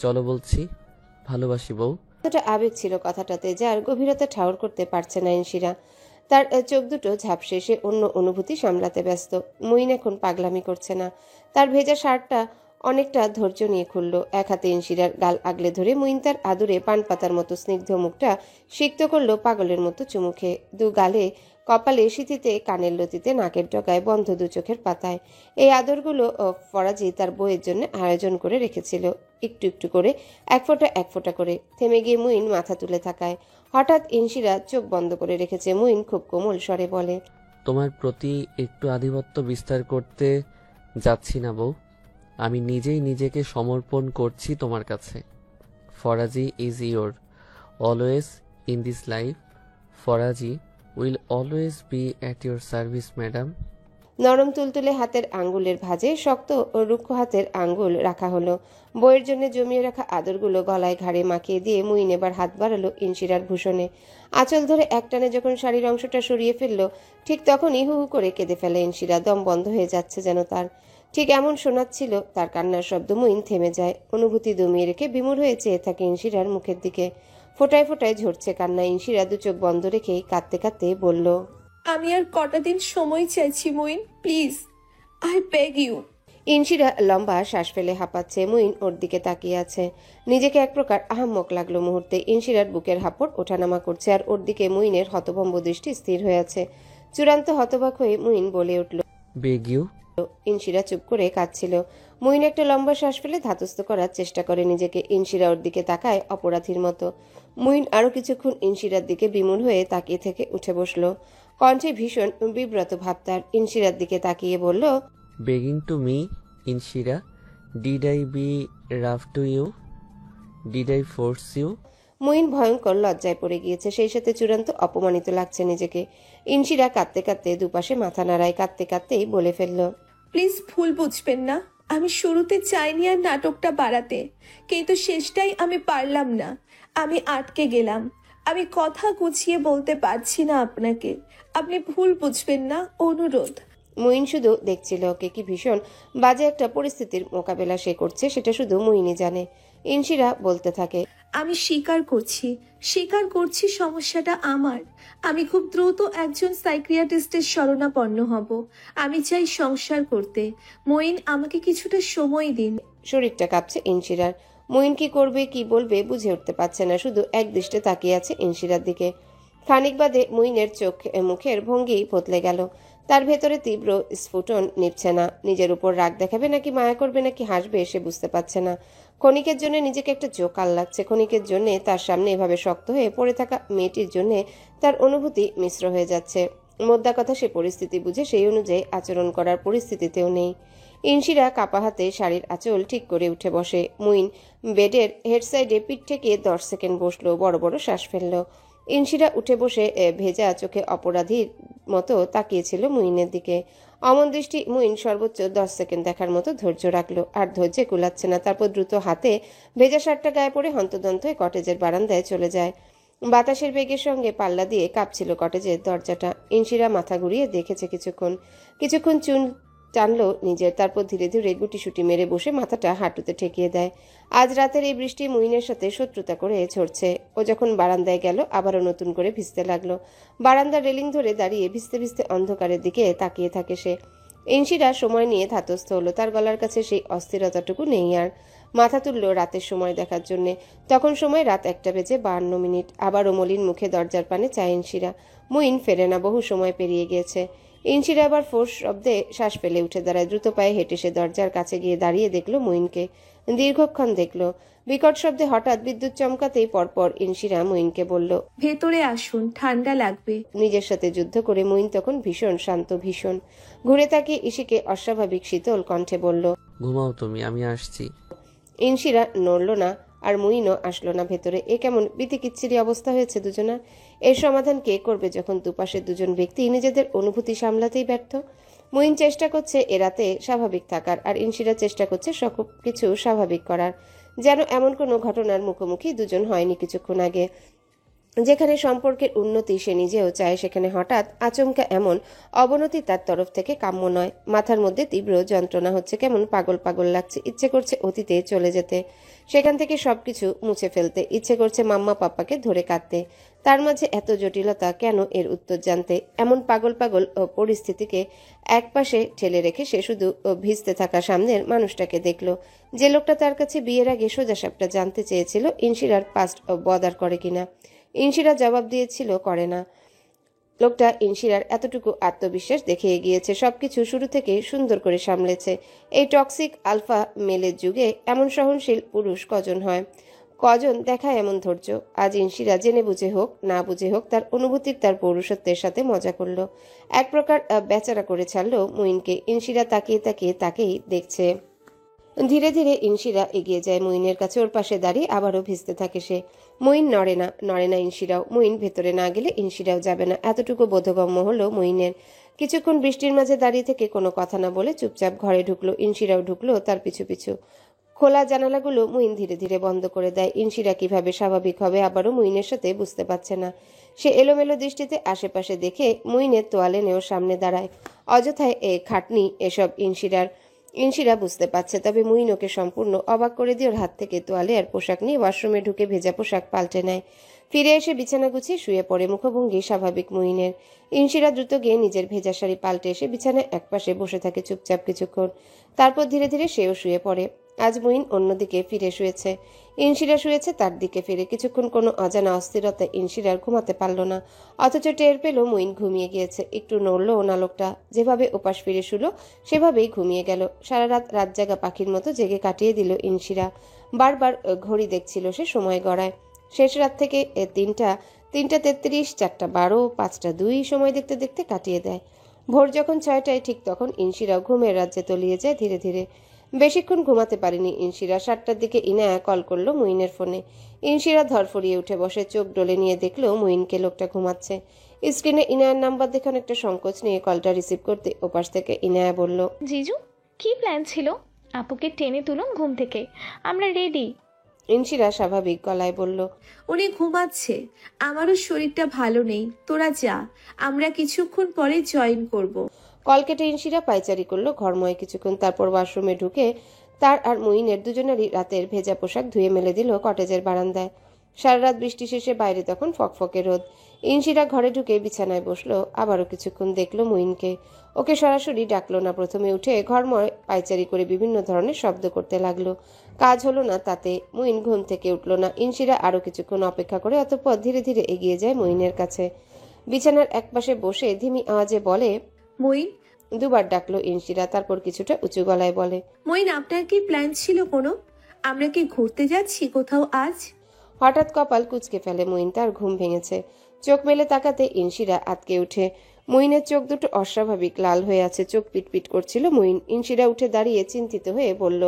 চলো বলছি, ভালোবাসি বউ। কতটা আবেগ ছিল কথাটাতে, যার গভীরতা ঠাউর করতে পারছে না ইনশিরা। তার চোখ দুটো ঝাপসে, সে অন্য অনুভূতি সামলাতে ব্যস্ত। মুইন এখন পাগলামি করছে না। তার ভেজা শার্টটা অনেকটা ধৈর্য নিয়ে খুলল। এক হাতে ইনশিরার গাল আগলে ধরে মুইন তার আদুরে পান পাতার মতো স্নিগ্ধ মুখটা সিক্ত করলো পাগলের মতো চুমুখে। দু গালে, কপালে, সিথিতে, কানের লতিতে, নাকের ডগায়, বন্ধ দু চোখের পাতায়। এই আদরগুলো ফরাজি তার বইয়ের জন্য আয়োজন করে রেখেছিল, একটু একটু করে, এক ফোঁটা করে। থেমে গিয়ে মুইন মাথা তুলে থাকায় হঠাৎ ইনশিরা চোখ বন্ধ করে রেখেছে। মুইন খুব কোমল স্বরে বলে, তোমার প্রতি একটু আধিপত্য বিস্তার করতে যাচ্ছি না বউ, আমি নিজেই নিজেকে সমর্পণ করছি তোমার কাছে। Faraji is your always in this life. Faraji will always be at your service madam. নরম তুলতুলে হাতের আঙ্গুলের ভাঁজে শক্ত ও রুক্ষ হাতের আঙ্গুল রাখা হলো। বইয়ের জন্য জমিয়ে রাখা আদরগুলো গলায় ঘাড়ে মাখিয়ে দিয়ে মুইন এবার হাত বাড়ালো ইনশিরার ভূষণে। আঁচল ধরে একটানে যখন শাড়ির অংশটা সরিয়ে ফেললো, ঠিক তখনই হু হু করে কেঁদে ফেলে ইনশিরা। দম বন্ধ হয়ে যাচ্ছে যেন তার। ঠিক এমন শোনাচ্ছিল তার কান্নার শব্দ। মুইন থেমে যায়, অনুভূতি দমিয়ে রেখে বিমূঢ় হয়ে চেয়ে থাকে ইনশিরার মুখের দিকে। ফোটায় ফোটায় ঝরছে কান্না। ইনশিরা দু চোখ বন্ধ রেখেই কাঁদতে কাঁদতে বলল, আমি আর কটা দিন সময় চাইছি Muin, please, I beg you. Inshira লম্বা শ্বাস ফেলে হাঁপাচ্ছে। মুইন ওর দিকে তাকিয়ে আছে। নিজেকে এক প্রকার আহাম্মক লাগলো মুহূর্তে। ইনশিরার বুকের হাঁপড় ওঠানামা করছে, আর ওর দিকে মুইনের হতভম্ব দৃষ্টি স্থির হয়ে আছে। চূড়ান্ত হতবাক হয়ে মুইন বলে উঠল, বেগ ইউ। ইনশিরা চুপ করে কাঁদছিল। মুইন একটা লম্বা শ্বাস ফেলে ধাতস্থ করার চেষ্টা করে নিজেকে। ইনশিরা ওর দিকে তাকায় অপরাধীর মতো। মুইন আরো কিছুক্ষণ ইনশিরার দিকে বিমূঢ় হয়ে তাকিয়ে থেকে উঠে বসলো। কণ্ঠে ভীষণ বিব্রত ভাব তার। ইনশিরার দিকে তাকিয়ে বলল, begging to me Inshira, did I be rough to you? Did I force you? Muin ভয়ঙ্কর লজ্জায় পড়ে গিয়েছে, সেই সাথে চূড়ান্ত অপমানিত লাগছে নিজেকে। ইনশিরা কাঁদতে কাঁদতে দুপাশে মাথা নাড়ায়। কাঁদতে কাঁদতেই বলে ফেলল, প্লিজ ভুল বুঝবেন না, আমি শুরুতে চাইনি আর নাটকটা বাড়াতে, কিন্তু শেষটাই আমি পারলাম না। আমি আটকে গেলাম। আমি কথা গুছিয়ে বলতে পারছি না আপনাকে। আপনি ভুল বুঝবেন না, অনুরোধ। মুইন শুধু দেখছিল ওকে। কি ভীষণ বাজে একটা পরিস্থিতির মোকাবেলা সে করছে, সেটা শুধু মুইনই জানে। ইনশিরা বলতে থাকে, আমি স্বীকার করছি সমস্যাটা আমার। আমি খুব দ্রুত একজন সাইকিয়াট্রিস্টের শরণাপন্ন হব। আমি চাই সংসার করতে। মঈন, আমাকে কিছুটা সময় দিন। শরীরটা কাঁপছে ইনশিরার। মুইন কি করবে, কি বলবে বুঝে উঠতে পারছে না, শুধু এক দৃষ্টে তাকিয়ে আছে ইনশিরার দিকে। খানিক বাদে মুইনের চোখ মুখের ভঙ্গি বদলে গেল। তার ভেতরে তীব্র স্ফুটন নিভছে না। নিজের উপর রাগ দেখাবে নাকি মায়া করবে নাকি হাসবে সে বুঝতে পারছে না। ক্ষণিকের জন্য নিজেকে একটা জোকাল লাগছে। ক্ষণিকের জন্য তার সামনে এভাবে শক্ত হয়ে পড়ে থাকা মেয়েটির জন্য তার অনুভূতি মিশ্র হয়ে যাচ্ছে। মোদ্দা কথা, সে পরিস্থিতি বুঝে সেই অনুযায়ী আচরণ করার পরিস্থিতিতেও নেই। ইনশিরা কাপা হাতে শাড়ির আঁচল ঠিক করে উঠে বসে। মুইন বেডের হেড সাইডে পিঠ থেকে 10 সেকেন্ড বসলো, বড় বড় শ্বাস ফেলল। ইনশিরা উঠে বসে ভেজা চোখে অপরাধীর মতো তাকিয়েছিল মুইনের দিকে। অমন দৃষ্টি মুইন সর্বোচ্চ 10 সেকেন্ড দেখার মতো ধৈর্য রাখলো, আর ধৈর্যে কুলাচ্ছে না। তারপর দ্রুত হাতে ভেজা শার্টটা গায়ে পরে হন্তদন্ত হয়ে কটেজের বারান্দায় চলে যায়। বাতাসের বেগের সঙ্গে পাল্লা দিয়ে কাঁপছিল কটেজের দরজাটা। ইনশিরা মাথা ঘুরিয়ে দেখেছে কিছুক্ষণ চুন টানলো নিজের, তারপর ধীরে ধীরে গুটিসুটি মেরে বসে মাথাটা হাঁটুতে ঠেকিয়ে দেয়। আজ রাতের এই বৃষ্টি মুইনের সাথে শত্রুতা করে ঝরছে। ও যখন বারান্দায় গেল আবারও নতুন করে ভিজতে লাগলো। বারান্দার রেলিং ধরে দাঁড়িয়ে ভিজতে ভিজতে অন্ধকারের দিকে তাকিয়ে থাকে সে। ইনশিরা সময় নিয়ে ধাতস্থ হলো। তার গলার কাছে সেই অস্থিরতাটুকু নেই আর। মাথা তুলল রাতের সময় দেখার জন্যে। তখন সময় রাত 1:52। আবারও মলিন মুখে দরজার পানে চায় ইনশিরা। মুইন ফেরে না, বহু সময় পেরিয়ে গিয়েছে। ইনশিরা আবার ফোর্স শব্দে শ্বাস ফেলে উঠে দাঁড়ায়। দ্রুত পায়ে হেঁটে সে দরজার কাছে গিয়ে দাঁড়িয়ে দেখলো মুইনকে। দীর্ঘক্ষণ দেখলো। বিকট শব্দে হঠাৎ বিদ্যুৎ চমকাতেই পরপর ইনশিরা মুইনকে বলল, ভেতরে আসুন, ঠান্ডা লাগবে। নিজের সাথে যুদ্ধ করে মুইন তখন ভীষণ শান্ত, ভীষণ। ঘুরে তাকিয়ে ইশিকে অস্বাভাবিক শীতল কণ্ঠে বলল, ঘুমাও তুমি, আমি আসছি। ইনশিরা নড়ল না, আর মুইনও আসলো না ভেতরে। এ কেমন বিতিকিচ্ছিরি অবস্থা হয়েছে দুজনার। এর সমাধান কে করবে যখন দুপাশের দুজন ব্যক্তি নিজেদের অনুভূতি সামলাতেই ব্যর্থ? মুইন চেষ্টা করছে এ রাতে স্বাভাবিক থাকার, আর ইনশিরা চেষ্টা করছে সব কিছু স্বাভাবিক করার, যেন এমন কোনো ঘটনার মুখোমুখি দুজন হয়নি কিছুক্ষণ আগে। যেখানে সম্পর্কের উন্নতি সে নিজেও চায়, সেখানে হঠাৎ আচমকা এমন অবনতি তার তরফ থেকে কাম্য নয়। মাথার মধ্যে তীব্র যন্ত্রণা হচ্ছে, কেমন পাগল পাগল লাগছে। ইচ্ছে করছে অতীতে চলে যেতে, সেখান থেকে সবকিছু মুছে ফেলতে। ইচ্ছে করছে মাম্মা পাপ্পাকে ধরে কাঁদতে। তার মাঝে এত জটিলতা কেন, এর উত্তর জানতে। এমন পাগল পাগল পরিস্থিতিকে একপাশে ঠেলে রেখে সে শুধু ভিজতে থাকা সামনের মানুষটাকে দেখল, যে লোকটা তার কাছে বিয়ের আগে সোজাসাপটা জানতে চেয়েছিল ইনশিরার পাস্ট বদার করে কিনা। ইনশিরা জবাব দিয়েছিল করে না। লোকটা ইনশিরার এতটুকু আত্মবিশ্বাস দেখিয়ে গিয়েছে, সবকিছু শুরু থেকে সুন্দর করে সামলেছে। এই টক্সিক আলফা মেলের যুগে এমন সহনশীল পুরুষ কজন হয়, কজন দেখায় এমন ধৈর্য। আজ ইনশিরা জেনে বুঝে হোক না বুঝে হোক তার অনুভূতির, তার পৌরুষত্বের সাথে মজা করলো, এক প্রকার বেচারা করে ছাড়লো মুইনকে। ইনশিরা তাকিয়ে তাকিয়ে তাকেই দেখছে। ধীরে ধীরে ইনশিরা এগিয়ে যায় মুইনের কাছে, ওর পাশে দাঁড়িয়ে আবারও ভিজতে থাকে সে। মুইন নড়ে না ইনশিরাও। মুইন ভেতরে না গেলে ইনশিরাও যাবে না, এতটুকু বোধগম্য হলো মুইনের। কিছুক্ষণ বৃষ্টির মাঝে দাঁড়িয়ে থেকে কোনো কথা না বলে চুপচাপ ঘরে ঢুকলো। ইনশিরাও ঢুকলো তার পিছু পিছু। খোলা জানালাগুলো মুইন ধীরে ধীরে বন্ধ করে দেয়। ইনশিরা কিভাবে স্বাভাবিক হবে আবারও মুইনের সাথে বুঝতে পারছে না। সে এলোমেলো দৃষ্টিতে আশেপাশে দেখে মুইনের তোয়ালে নেওয়ার সামনে দাঁড়ায়। অযথায় খাটনি এসব ইনশিরা বুঝতে পারছে, তবে মুইন ওকে সম্পূর্ণ অবাক করে দিয়ে ওর হাত থেকে তোয়ালে আর পোশাক নিয়ে ওয়াশরুমে ঢুকে ভেজা পোশাক পাল্টে নেয়। ফিরে এসে বিছানা গুছিয়ে শুয়ে পড়ে, মুখভঙ্গি স্বাভাবিক মুইনের। ইনশিরা দ্রুত গিয়ে নিজের ভেজা শাড়ি পাল্টে এসে বিছানায় একপাশে বসে থাকে চুপচাপ কিছুক্ষণ, তারপর ধীরে ধীরে সেও শুয়ে পড়ে। আজ মুইন অন্যদিকে ফিরে শুয়েছে, ইনশিরা শুয়েছে তার দিকে ফিরে। কিছুক্ষণ কোনো অজানা অস্থিরতা ইনশিরার ঘুমাতে পারল না, অথচ টের পেল মুইন ঘুমিয়ে গিয়েছে। একটু নড়ল না লোকটা, যেভাবে ওপাশ ফিরে শুলো সেভাবেই ঘুমিয়ে গেল। সারা রাত জাগা পাখির মতো জেগে কাটিয়ে দিল ইনশিরা। বারবার ঘড়ি দেখছিল সে, সময় গড়ায়। শেষ রাত থেকে 3:33, 4:12, 5:02 সময় দেখতে দেখতে কাটিয়ে দেয়। ভোর যখন 6টায় ঠিক তখন ইনশিরাও ঘুমের রাজ্যে তলিয়ে যায় ধীরে ধীরে। বেশিক্ষণ ঘুমাতে পারেনি ইনশিরা। 7টার দিকে ইনায়া কল করলো মুইনের ফোনে। ইনশিরা ধরফরিয়ে উঠে বসে চোখ ডলে নিয়ে দেখলো মুইনকে, লোকটা ঘুমাচ্ছে। স্ক্রিনে ইনায়ার নাম্বার দেখে অনেকটা সংকোচ নিয়ে কলটা রিসিভ করতে ওপাশ থেকে ইনায়া বলল, জিজু, কি প্ল্যান ছিল? আপুকে টেনে তুলুন ঘুম থেকে, আমরা রেডি। ইনশিরা স্বাভাবিক গলায় বলল, উনি ঘুমাচ্ছে, আমারও শরীরটা ভালো নেই, তোরা যা, আমরা কিছুক্ষণ পরে জয়েন করব। কল কেটে ইনশিরা পায়চারি করলো ঘরময় কিছুক্ষণ, তারপর ওয়াশরুমে ঢুকে তার আর মুইনের দুজনেরই রাতের ভেজা পোশাক ধুয়ে মেলে দিল কটেজের বারান্দায়। সারা রাত বৃষ্টি শেষে বাইরে তখন ফকফকে রোদ। ইনশিরা ঘরে ঢুকে বিছানায় বসলো, আবারও কিছুক্ষণ দেখলো মুইনকে। ওকে সরাসরি ডাকলো না, প্রথমে উঠে ঘরময় পায়চারি করে বিভিন্ন ধরনের শব্দ করতে লাগলো। কাজ হলো না তাতে, মুইন ঘুম থেকে উঠলো না। ইনশিরা আরো কিছুক্ষণ অপেক্ষা করে অতঃপর ধীরে ধীরে এগিয়ে যায় মুইনের কাছে। বিছানার একপাশে বসে ধিমি আওয়াজে বলে, মইন, দুবার ডাকলো ইনশিরা, তারপর কিছুটা উঁচু গলায় বলে, মইন, আপনার কি প্ল্যান ছিল কোনো? আমরা কি ঘুরতে যাচ্ছি কোথাও আজ? হঠাৎ কপাল কুঁচকে ফেলে মুইন, তার ঘুম ভেঙেছে। চোখ মেলে তাকাতে ইনশিরা আতকে উঠে। মুইনের চোখ দুটো অস্বাভাবিক লাল হয়ে আছে, চোখ পিটপিট করছিল মুইন। ইনশিরা উঠে দাঁড়িয়ে চিন্তিত হয়ে বলল,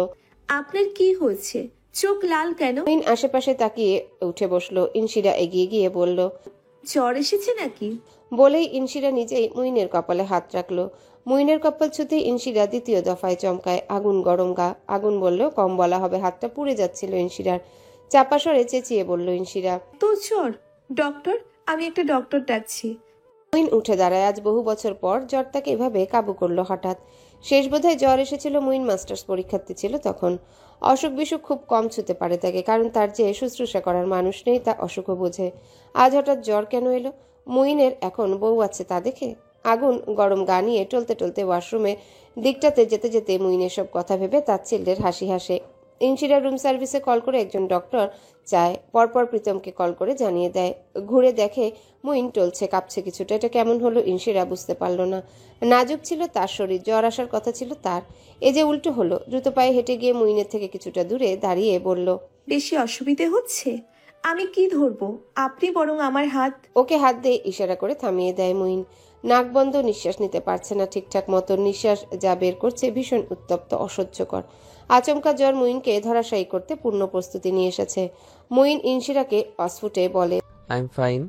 আপনার কি হয়েছে? চোখ লাল কেন? মুইন আশেপাশে তাকিয়ে উঠে বসলো। ইনশিরা এগিয়ে গিয়ে বলল, জ্বর এসেছে নাকি? বলেই ইনশিরা নিজেই মুইনের কপালে হাত রাখলো। মুইনের কপাল ছুতেই ইনশিরা দ্বিতীয় দফায় চমকায়। আগুন গরম গা, আগুন বললেও কম বলা হবে, হাতটা পুড়ে যাচ্ছিল ইনশিরার। চাপা স্বরে চেঁচিয়ে বলল ইনশিরা, তো জ্বর? ডক্টর, আমি একটা ডক্টর ডাকছি। মুইন উঠে দাঁড়ায়। আজ বহু বছর পর জ্বর তাকে এভাবে কাবু করলো হঠাৎ। শেষ বোধহয় জ্বর এসেছিল মুইন মাস্টার্স পরীক্ষার্থী ছিল তখন। অসুখ বিসুখ খুব কম ছুতে পারে তাকে, কারণ তার যে শুশ্রূষা করার মানুষ নেই তা অসুখও বোঝে। আজ হঠাৎ জ্বর কেন এলো? মুইনের এখন বউ আছে তা দেখে? আগুন গরম গা নিয়ে টলতে টলতে ওয়াশরুমে দিকটাতে যেতে যেতে মুইনের সব কথা ভেবে তাচ্ছিল্যের হাসি হাসে। ইনশিরা রুম সার্ভিসে কল করে একজন ডক্টর চায়, পরপর প্রীতমকে কল করে জানিয়ে দেয়। ঘুরে দেখে মুইন টলছে, কাঁপছে কিছুটা। এটা কেমন হলো ইনশিরা বুঝতে পারল না। নাজুক ছিল তার শরীর, জ্বর আসার কথা ছিল তার, এ যে উল্টো হলো। দ্রুত পায়ে হেঁটে গিয়ে মুইনের থেকে কিছুটা দূরে দাঁড়িয়ে বলল, বেশি অসুবিধে হচ্ছে? আমি কি ধরবো? আপনি বরং আমার হাত। ওকে হাত দিয়ে ইশারা করে থামিয়ে দেয় মুইন। নাক বন্ধ, নিঃশ্বাস নিতে পারছে না ঠিকঠাক মতো। নিঃশ্বাস যা বের করছে ভীষণ উত্তপ্ত, অসহ্যকর। আচমকা জ্বর মুইনকে ধরাশায়ী করতে পূর্ণ প্রস্তুতি নিয়ে এসেছে। মুইন ইনশিরাকে অস্ফুটে বলে, আই এম ফাইন।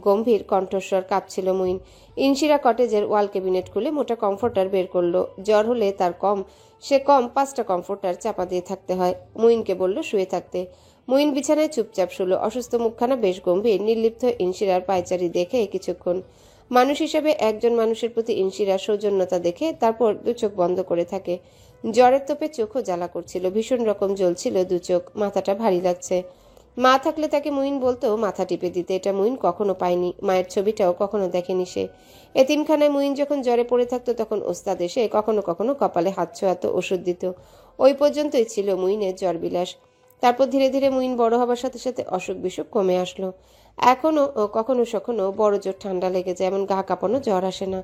গম্ভীর কণ্ঠস্বর কাঁপছিল মুইন। ইনশিরা কটেজের ওয়াল ক্যাবিনেট খুলে মোটা কমফোর্টার বের করলো। জ্বর হলে তার কম 5টা কমফোর্টার চাপা দিয়ে থাকতে হয়। মুইনকে বলল শুয়ে থাকতে। মুইন বিছানায় চুপচাপ শুলো। অসুস্থ মুখখানা বেশ গম্ভীর। নির্লিপ্ত ইনশিরার পায়চারি দেখে কিছুক্ষণ মানুষ হিসেবে একজন মানুষের প্রতি ইনশিরার সৌজন্যতা দেখে তারপর দু চোখ বন্ধ করে থাকে। জ্বরের তোপে চোখও জ্বালা করছিল, ভীষণ রকম জ্বলছিল দু চোখ। মাথাটা ভারী লাগছে। মা থাকলে তাকে মুইন বলতো মাথা টিপে দিতে, এটা মুইন কখনো পায়নি। মায়ের ছবিটাও কখনো দেখেনি সে। এতিমখানায় মুইন যখন জ্বরে পড়ে থাকতো তখন ওস্তাদ এসে কখনো কখনো কপালে হাত ছোঁয়াতো, ওষুধ দিত। ওই পর্যন্তই ছিল মুইনের জ্বর বিলাস। তারপর ধীরে ধীরে মুইন বড় হবার সাথে সাথে অসুখ বিসুখ কমে আসলো। এখনো কখনো সখনো বড় জোর ঠান্ডা লেগে যায়, এমন গা কাঁপানো জ্বর আসে না।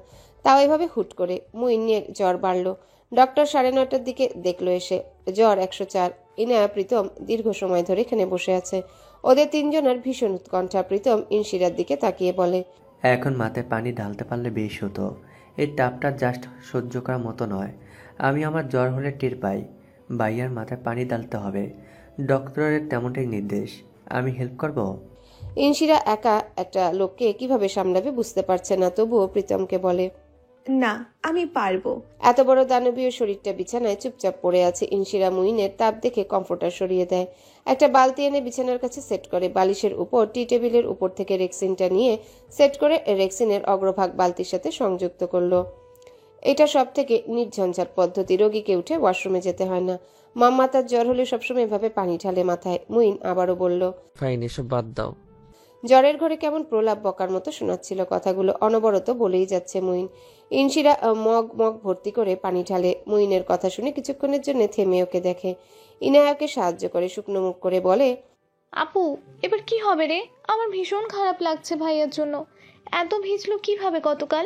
তাও এভাবে হুট করে মুইনের জ্বর বাড়লো। ডক্টর 9:30টার দিকে দেখলো এসে। জ্বর 104। ইনা প্রীতম দীর্ঘ সময় ধরে এখানে বসে আছে। ওদের তিনজনের ভীষণ উৎকণ্ঠা। প্রীতম ইনশিরার দিকে তাকিয়ে বলে, এখন মাথায় পানি ঢালতে পারলে বেশ হতো। এই তাপটা জাস্ট সহ্য করার মতো নয়। আমি আমার জ্বর হলে টের পাই। ভাইয়ার মাথায় পানি ঢালতে হবে, ডক্টরের তেমনটাই নির্দেশ। আমি হেল্প করব? ইনশিরা একা একটা লোককে কিভাবে সামলাবে বুঝতে পারছে না, তবুও প্রীতমকে বলে, না, আমি পারবো। এত বড় দানবীয় শরীরটা বিছানায় চুপচাপ পড়ে আছে। ইনশিরা মুইনের তাপ দেখে কমফোর্টার সরিয়ে দেয়। একটা বালতি এনে বিছানার কাছে সেট করে। বালিশের উপর টি টেবিলের উপর থেকে রেক্সিনটা নিয়ে সেট করে রেক্সিনের অগ্রভাগ বালতির সাথে সংযুক্ত করলো। এটা সব থেকে নির্ঝঞ্ঝাট পদ্ধতি। রোগীকে উঠে ওয়াশরুমে যেতে হয় না। মাম্মা তার জ্বর হলে সবসময় এভাবে পানি ঢালে মাথায়। মুইন আবারও বলল, ফাইন, এসব বাদ দাও। জ্বরের ঘরে কেমন প্রলাপ বকার মতো শোনাচ্ছিল কথাগুলো। অনবরত বলেই যাচ্ছে মুইন। ইনশিরা মগ মগ ভর্তি করে পানি ঢালে। মুইনের কথা শুনে কিছুক্ষণের জন্য থেমে ওকে দেখে। ইনায়াকে সাহায্য করে, শুকনো মুখ করে বলে, আপু, এবার কি হবে রে? আমার ভীষণ খারাপ লাগছে ভাইয়ার জন্য। এত ভিজলো কিভাবে গতকাল?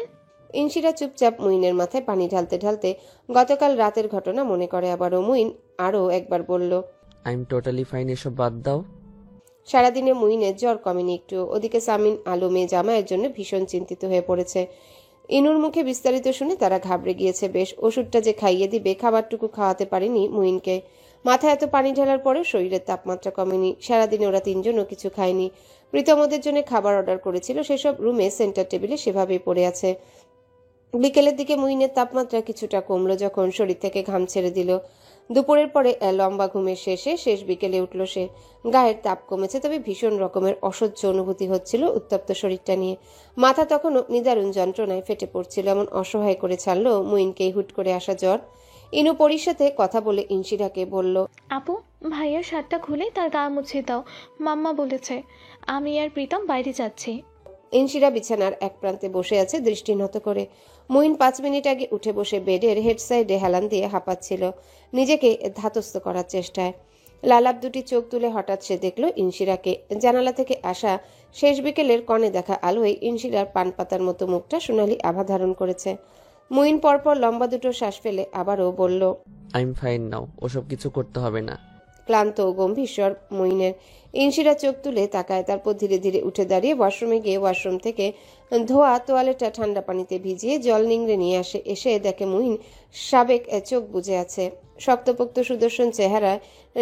ইনশিরা চুপচাপ মুইনের মাথায় পানি ঢালতে ঢালতে গতকাল রাতের ঘটনা মনে করে আবারও। মুইন আরও একবার বলল, আই এম টোটালি ফাইন, এসব বাদ দাও। সারাদিনে মুইনের জ্বর কমেনি একটু। ওদিকে সামিন আলমে জামাইয়ের জন্য ভীষণ চিন্তিত হয়ে পড়েছে। ইনুর মুখে বিস্তারিত শুনে তারা ঘাবড়ে গিয়েছে বেশ। ওষুধটা যে খাইয়ে দিবে, খাবারটুকু খাওয়াতে পারেনি মুইনকে। মাথায় এত পানি ঢালার পরেও শরীরের তাপমাত্রা কমেনি। সারাদিনে ওরা তিনজনও কিছু খায়নি। প্রীতম ওদের জন্য খাবার অর্ডার করেছিল, সেসব রুমে সেন্টার টেবিলে সেভাবেই পড়ে আছে। বিকেলের দিকে মুইনের তাপমাত্রা কিছুটা কমলো যখন শরীর থেকে ঘাম ছেড়ে দিল। দুপুরের পরে লম্বা ঘুমের শেষ বিকেলে উঠল সে। গায়ের তাপ কমেছে, তবে ভীষণ রকমের অসহ্য অনুভূতি হচ্ছিল উত্তপ্ত শরীরটা নিয়ে। মাথা তখনও নিদারুণ যন্ত্রণায় ফেটে পড়ছিল। এমন অসহায় করে ছাড়লো মুইনকেই হুট করে আসা জ্বর। ইনু পরির সাথে কথা বলে ইনশিরাকে বলল, আপু, ভাইয়ার শার্টটা খুলে তার গা মুছে দাও। মাম্মা বলেছে। আমি আর প্রীতম বাইরে যাচ্ছি। ইনশিরা বিছানার এক প্রান্তে বসে আছে দৃষ্টি নত করে। মুইন 5 মিনিট আগে উঠে বসে বেডের হেড সাইডে হেলান দিয়ে হাঁপাচ্ছিল, নিজেকে ধাতস্থ করার চেষ্টায়। লালাপ দুটি চোখ তুলে হঠাৎ সে দেখল ইনশিরাকে। জানালা থেকে আসা শেষ বিকেলের কনে দেখা আলোয় ইনশিরার পান পাতার মতো মুখটা সোনালি আভা ধারণ করেছে। মুইন পরপর লম্বা দুটো শ্বাস ফেলে আবারও বলল, আই এম ফাইন নাও, ওসব কিছু করতে হবে না। ক্লান্ত ও গম্ভীর স্বর মুইনের। ইনশিরা চোখ তুলে তাকায়। তারপর ধীরে ধীরে উঠে দাঁড়িয়ে ওয়াশরুমে গিয়ে ওয়াশরুম থেকে ধোয়া তোয়ালেটা ঠান্ডা পানিতে ভিজিয়ে জল নিংড়ে নিয়ে আসে। এসে দেখে মুইন সাবেক চোখ বুজে আছে। শক্তপোক্ত সুদর্শন চেহারায়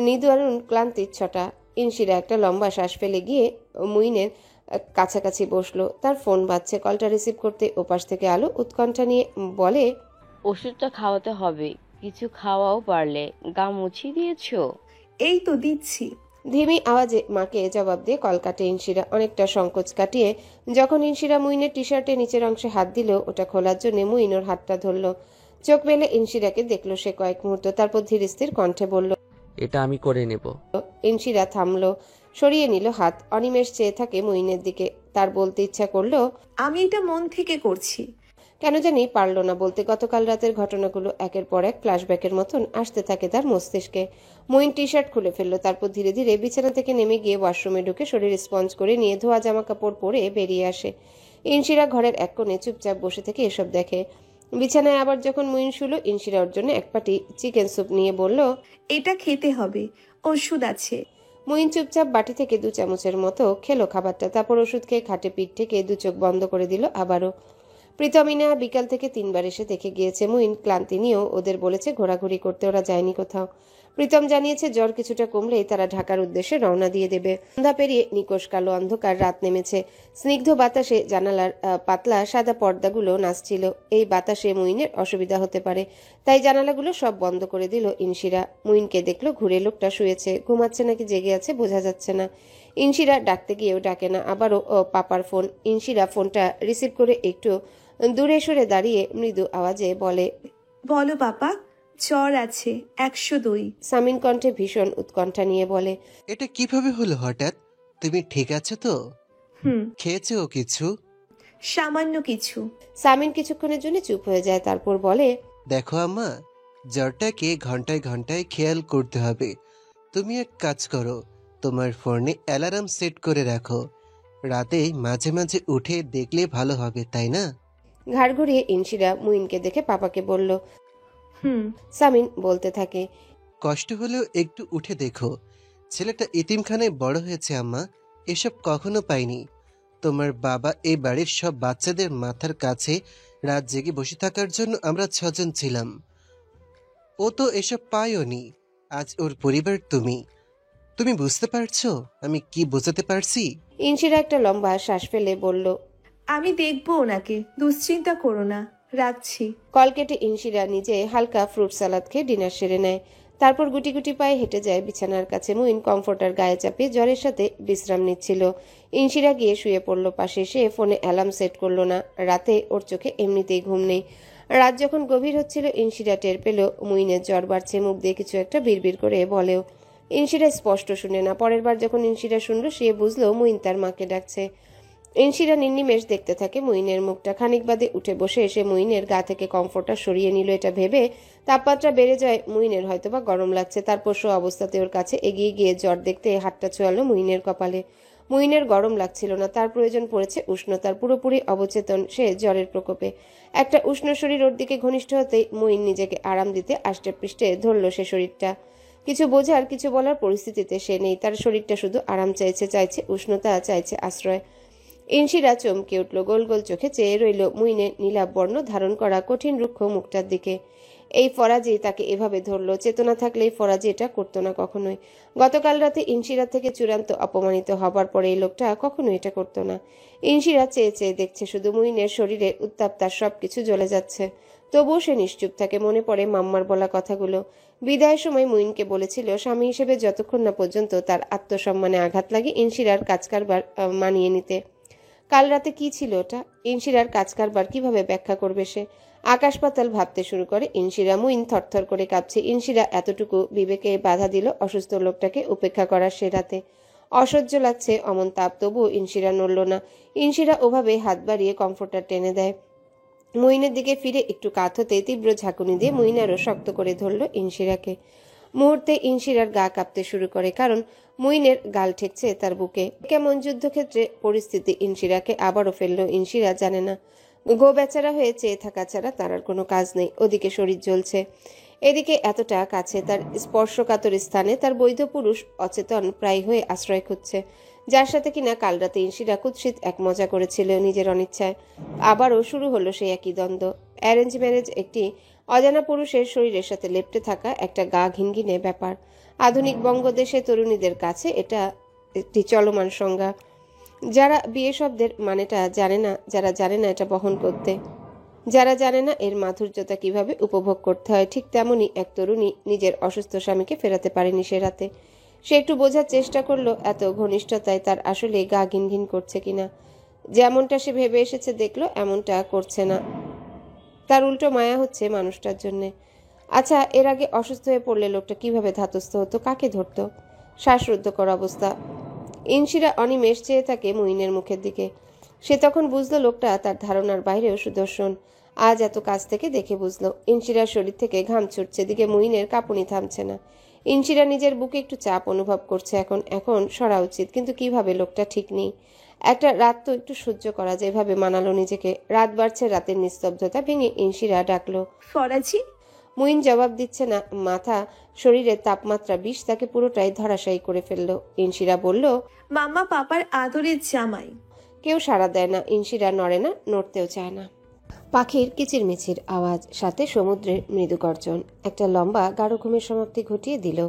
নিদারুণ ক্লান্তির ছটা। ইনশিরা একটা লম্বা শ্বাস ফেলে গিয়ে মুইনের কাছাকাছি বসলো। তার ফোন বাজছে। কলটা রিসিভ করতে ওপাশ থেকে আলো উৎকণ্ঠা নিয়ে বলে, ওষুধটা খাওয়াতে হবে, কিছু খাওয়াও পারলে। গা মুছিয়ে দিয়েছো? এই তো দিচ্ছি। ধিমি আওয়াজে মাকে জবাব দিয়ে কল কাটে ইনশিরা। অনেকটা সংকোচ কাটিয়ে যখন ইনশিরা মুইনের টি শার্টের নিচের অংশে হাত দিল, ওটা খোলার জন্য মুইন ওর হাতটা ধরল। চোখ মেলে ইনশিরাকে দেখলো সে কয়েক মুহূর্ত, তারপর ধীর স্থির কণ্ঠে বলল, এটা আমি করে নেব। ইনশিরা থামলো, সরিয়ে নিল হাত। অনিমেষ চেয়ে থাকে মুইনের দিকে। তার বলতে ইচ্ছা করলো, আমি এটা মন থেকে করছি। কেন জানি পারল না বলতে। গতকাল রাতের ঘটনাগুলো একের পর এক ফ্ল্যাশব্যাকের মতন আসতে থাকে তার মস্তিষ্কে। মুইন টি শার্ট খুলে ফেললো। তারপর ধীরে ধীরে বিছানা থেকে নেমে গিয়ে ওয়াশরুমে ঢুকে শরীর স্পঞ্জ করে নিয়ে ধোয়া জামা কাপড় পরে বেরিয়ে আসে। ইনশিরা ঘরের এক কোণে চুপচাপ বসে থেকে এসব দেখে। বিছানায় আবার যখন মুইন শুলো, ইনশিরা ওর জন্য এক পাটি চিকেন স্যুপ নিয়ে বলল, এটা খেতে হবে, ওষুধ আছে। মুইন চুপচাপ বাটি থেকে 2 চামচের মতো খেলো খাবারটা। তারপর ওষুধ খেয়ে খাটে পিঠ থেকে 2 চোখ বন্ধ করে দিল আবারও। প্রীতমিনা বিকাল থেকে 3বার এসে দেখে গিয়েছে। মুইন ক্লান্তি নিয়েও ওদের বলেছে ঘোরাঘুরি করতে, ওরা যায়নি কোথাও। প্রীতম জানিয়েছে জ্বর কিছুটা কমলেই তারা ঢাকার উদ্দেশ্যে রওনা দিয়ে দেবে। সন্ধ্যা পেরিয়ে নিকোষ কালো অন্ধকার রাত নেমেছে। স্নিগ্ধ বাতাসে জানালার পাতলা সাদা পর্দাগুলো নাচছিল। এই বাতাসে মুইনের অসুবিধা হতে পারে, তাই জানালাগুলো সব বন্ধ করে দিল ইনশিরা। মুইনকে দেখলো ঘুরে, লোকটা শুয়েছে, ঘুমাচ্ছে নাকি জেগে আছে বোঝা যাচ্ছে না। ইনশিরা ডাকতে গিয়েও ডাকে না। আবারও পাপার ফোন। ইনশিরা ফোনটা রিসিভ করে একটু দূরে সরে দাঁড়িয়ে মৃদু আওয়াজে বলে, বলো পাপা, জ্বর আছে 102। সামিন কণ্ঠে ভীষণ উৎকণ্ঠা নিয়ে বলে, এটা কিভাবে হলো হঠাৎ? তুমি ঠিক আছো তো? হুম, খেয়েছো কিছু? সামান্য কিছু। সামিন কিছুক্ষণের জন্য চুপ হয়ে যায়, তারপর বলে, দেখো আম্মা, জ্বরটাকে ঘন্টায় ঘন্টায় খেয়াল করতে হবে। তুমি এক কাজ করো, তোমার ফোনে অ্যালার্ম সেট করে রাখো। রাতে মাঝে মাঝে উঠে দেখলে ভালো হবে, তাই না? ঘাড় ঘুরিয়ে ইনশিরা মুইনকে দেখে পাপাকে বলল। হুম। সামিন বলতে থাকে, কষ্ট হলেও একটু উঠে দেখো। ছেলেটা এতিমখানায় বড় হয়েছে আম্মা, এসব কখনো পাইনি। তোমার বাবা এই বাড়ির সব বাচ্চাদের মাথার কাছে রাত জেগে বসে থাকার জন্য আমরা 6 জন ছিলাম। ও তো এসব পায়ওনি। আজ ওর পরিবার তুমি। তুমি বুঝতে পারছো আমি কি বোঝাতে পারছি? ইনশিরা একটা লম্বা শ্বাস ফেলে বলল। আমি দেখবো ওনাকে, দুশ্চিন্তা করো না, রাখছি। কল কেটে ইনশিরা নিজে হালকা ফ্রুট সালাদ খেয়ে ডিনার সেরে নেয়। তারপর গুটি গুটি পায়ে হেঁটে যায় বিছানার কাছে। মুইন কমফোর্টার গায়ে চাপিয়ে জ্বরের সাথে বিশ্রাম নিচ্ছিল। ইনশিরা গিয়ে শুয়ে পড়ল পাশে। সে ফোনে অ্যালার্ম সেট করলো না। রাতে ওর চোখে এমনিতেই ঘুম নেই। রাত যখন গভীর হচ্ছিল ইনশিরা টের পেল মুইনের জ্বর বাড়ছে। মুখ দিয়ে কিছু একটা বিড়বিড় করে বলেও। ইনশিরা স্পষ্ট শুনে না। পরের বার যখন ইনশিরা শুনল সে বুঝলো মুইন তার মাকে ডাকছে। ইনশিরা নির্নিমেষ দেখতে থাকে মুইনের মুখটা। খানিক বাদে উঠে বসে এসে মুইনের গা থেকে কমফোর্টার সরিয়ে নিল। এটা ভেবে তাপমাত্রা বেড়ে যায় মুইনের হয়তোবা গরম লাগছে। তারপর সে অবস্থাতে ওর কাছে এগিয়ে গিয়ে জ্বর দেখতে হাতটা ছোঁয়ালো মুইনের কপালে। মুইনের গরম লাগছিল না, তার প্রয়োজন পড়েছে উষ্ণতার। পুরোপুরি অবচেতন সে জ্বরের প্রকোপে। একটা উষ্ণ শরীর ওর দিকে ঘনিষ্ঠ হতেই মুইন নিজেকে আরাম দিতে আষ্টে পৃষ্ঠে ধরল সে শরীরটা। কিছু বোঝার কিছু বলার পরিস্থিতিতে সে নেই। তার শরীরটা শুধু আরাম চাইছে, চাইছে উষ্ণতা, চাইছে আশ্রয়। ইনশিরা চমকে উঠল। গোল গোল চোখে চেয়ে রইল মুইনের নীলাভ বর্ণ ধারণ করা কঠিন রুক্ষ মুখটার দিকে। এই ফরাজি তাকে এভাবে ধরলো। চেতনা থাকলে এই ফরাজি এটা করতো না কখনোই। গতকাল রাতে ইনশিরা থেকে চূড়ান্ত অপমানিত হবার পরে এই লোকটা কখনোই এটা করতো না। ইনশিরা চেয়ে চেয়ে দেখছে শুধু মুইনের শরীরের উত্তাপ, তার সবকিছু জ্বলে যাচ্ছে। তবুও সে নিশ্চুপ থাকে। মনে পড়ে মাম্মার বলা কথাগুলো। বিদায়ের সময় মুইনকে বলেছিল স্বামী হিসেবে যতক্ষণ না পর্যন্ত তার আত্মসম্মানে আঘাত লাগে ইনশিরার কাজকারবার মানিয়ে নিতে। কাল রাতে কি ছিল ওটা? ইনশিরার কাজকারবার কিভাবে ব্যাখ্যা করবে সে? আকাশ পাতাল ভাবতে শুরু করে ইনশিরা। মুইন থরথর করে কাঁপছে। ইনশিরা এতটুকু বিবেকে বাধা দিল অসুস্থ লোকটাকে উপেক্ষা করার সে রাতে। অসহ্য লাগছে অমন তাপ, তবুও ইনশিরা নড়ল না। ইনশিরা ওভাবে হাত বাড়িয়ে কমফোর্টার টেনে দেয়। মুইনের দিকে ফিরে একটু কাত হতে তীব্র ঝাঁকুনি দিয়ে মুইন আরো শক্ত করে ধরল ইনশিরাকে। মুহূর্তে ইনশিরার গা কাঁপতে শুরু করে, কারণ মুইনের গাল ঠেকছে তার বুকে। কেমন যুদ্ধক্ষেত্রে পরিস্থিতি ইনশিরাকে আবারও ফেলল ইনশিরা জানে না। গো বেচারা হয়ে চেয়ে থাকা ছাড়া তার আর কোনো কাজ নেই। ওদিকে শরীর জ্বলছে, এদিকে এতটা কাছে তার স্পর্শকাতর স্থানে তার বৈধ পুরুষ অচেতন প্রায় হয়ে আশ্রয় খুঁজছে, যার সাথে কিনা কাল রাতে ইনশিরা কুৎসিত এক মজা করেছিল নিজের অনিচ্ছায়। আবারও শুরু হলো সেই একই দ্বন্দ্ব। অ্যারেঞ্জ ম্যারেজ একটি অজানা পুরুষের শরীরের সাথে লেপ্টে থাকা একটা গা ঘিনঘিনে ব্যাপার। আধুনিক বঙ্গদেশে তরুণীদের কাছে এটা একটি চলমান সংজ্ঞা। যারা বিয়ে শব্দের মানেটা জানে না, যারা জানে না এটা বহন করতে, যারা জানে না এর মাধুর্যতা কিভাবে উপভোগ করতে হয়, ঠিক তেমনই এক তরুণী নিজের অসুস্থ স্বামীকে ফেরাতে পারেনি সে রাতে। সে একটু বোঝার চেষ্টা করলো এত ঘনিষ্ঠতায় তার আসলে গা ঘিনঘিন করছে কিনা। যেমনটা সে ভেবে এসেছে দেখলো এমনটা করছে না, তার উল্টো মায়া হচ্ছে মানুষটার জন্যে। আচ্ছা, এর আগে অসুস্থ হয়ে পড়লে লোকটা কিভাবে ধাতস্থ হতো, কাকে ধরতো? শ্বাসরুদ্ধকর অবস্থা। ইনশিরা অনিমেষ চেয়ে থাকে মুইনের মুখের দিকে। সে তখন বুঝলো লোকটা তার ধারণার বাইরেও সুদর্শন। আজ এত কাছ থেকে দেখে বুঝলো। ইনশিরার শরীর থেকে ঘাম ছুটছে, দিকে মুইনের কাঁপুনি থামছে না। ইনশিরা নিজের বুকে একটু চাপ অনুভব করছে। এখন সরা উচিত, কিন্তু কিভাবে? লোকটা ঠিক নেই। একটা রাত তো একটু সহ্য করা যায়, এভাবে মানালো নিজেকে। রাত বাড়ছে, রাতের নিস্তব্ধতা ভেঙে ইনশিরা ডাকলো, ফরাজি। মুইন জবাব দিচ্ছে না। মাথা শরীরের তাপমাত্রা 20 তাকে পুরোটাই ধরাশায়ী করে ফেললো। ইনশিরা বলল, মাম্মা পাপার আদরের জামাই। কেউ সাড়া দেয় না। ইনশিরা নড়ে না, নড়তেও চায় না। পাখির কিচিরমিচির আওয়াজ, সাথে সমুদ্রের মৃদু গর্জন একটা লম্বা গাঢ় ঘুমের সমাপ্তি ঘটিয়ে দিল।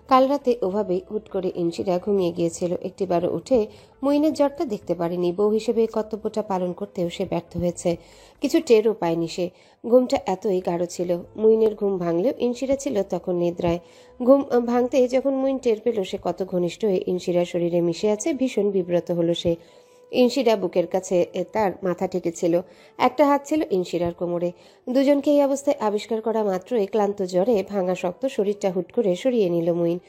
কাল রাতে ওভাবেই হুট করে ইনশিরা ঘুমিয়ে গিয়েছিল। একটিবারও উঠে মুইনের জ্বরটা দেখতে পারেনি। বউ হিসেবে কর্তব্যটা পালন করতেও সে ব্যর্থ হয়েছে। কিছু টেরও পায়নি সে। ঘুমটা এতই গাঢ় ছিল। মুইনের ঘুম ভাঙলেও ইনশিরা ছিল তখন নিদ্রায়। ঘুম ভাঙতে যখন মুইন টের পেল সে কত ঘনিষ্ঠ হয়ে ইনশিরার শরীরে মিশে আছে, ভীষণ বিব্রত হলো সে। ইনশিরা বুকের কাছে তার মাথা ঠেকেছিল, একটা হাত ছিল ইনশিরার কোমরে। দুজনকে এই অবস্থায় আবিষ্কার করা মাত্রই ক্লান্ত জ্বরে ভাঙা শক্ত শরীরটা হুট করে সরিয়ে নিল মুইন।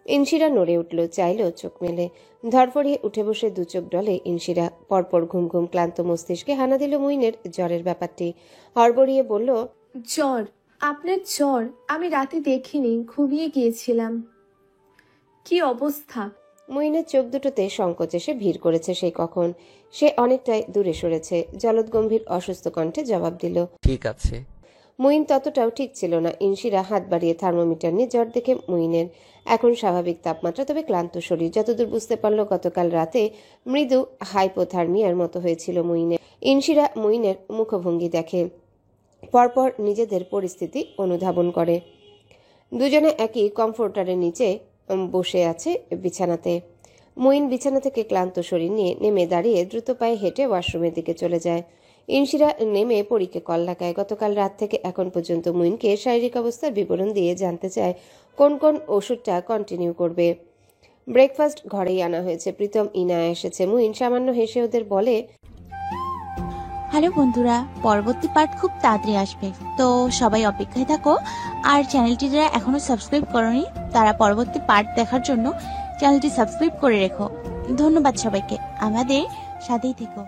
ইনশিরা নড়ে উঠল, চাইল চোখ মেলে। ধরফড়িয়ে উঠে বসে দু চোখ ডলে ইনশিরা। পরপর ঘুম ঘুম ক্লান্ত মস্তিষ্কে হানা দিল মুইনের জ্বরের ব্যাপারটি। হড়বড়িয়ে বলল, জ্বর? আপনার জ্বর? আমি রাতে দেখিনি, ঘুমিয়ে গিয়েছিলাম। কি অবস্থা? মুইনের চোখ দুটোতে সংকোচ এসে ভিড় করেছে সেই কখন। সে অনেকটাই দূরে সরেছে। জলদগম্ভীর অসুস্থ কণ্ঠে জবাব দিল, ঠিক আছে। মুইন ততটাও ঠিক ছিল না। ইনশিরা হাত বাড়িয়ে থার্মোমিটার নিয়ে জ্বর দেখে মুইনের এখন স্বাভাবিক তাপমাত্রা, তবে ক্লান্ত শরীর। যতদূর বুঝতে পারল গতকাল রাতে মৃদু হাইপোথার্মিয়ার মতো হয়েছিল মুইনের। ইনশিরা মুইনের মুখভঙ্গি দেখে, পরপর নিজেদের পরিস্থিতি অনুধাবন করে। দুজনে একই কমফোর্টারের নিচে বসে আছে বিছানাতে। মুইন বিছানা থেকে ক্লান্ত শরীর নিয়ে নেমে দাঁড়িয়ে দ্রুত পায়ে হেঁটে ওয়াশরুমের দিকে চলে যায়। ইনশিরা নেমে পরীকে কল লাগায়। গতকাল রাত থেকে এখন পর্যন্ত মুইনকে শারীরিক অবস্থার বিবরণ দিয়ে জানতে চায় কোন কোন ওষুধটা কন্টিনিউ করবে। ব্রেকফাস্ট ঘরেই আনা হয়েছে। প্রীতম ইনায়া এসেছে। মুইন সামান্য হেসে ওদের বলে, হ্যালো বন্ধুরা, পরবর্তী পার্ট খুব তাড়াতাড়ি আসবে, তো সবাই অপেক্ষায় থাকো। আর চ্যানেলটি যারা এখনো সাবস্ক্রাইব করোনি তারা পরবর্তী পার্ট দেখার জন্য চ্যানেলটি সাবস্ক্রাইব করে রেখো। ধন্যবাদ সবাইকে, আমাদের সাথেই থেকো।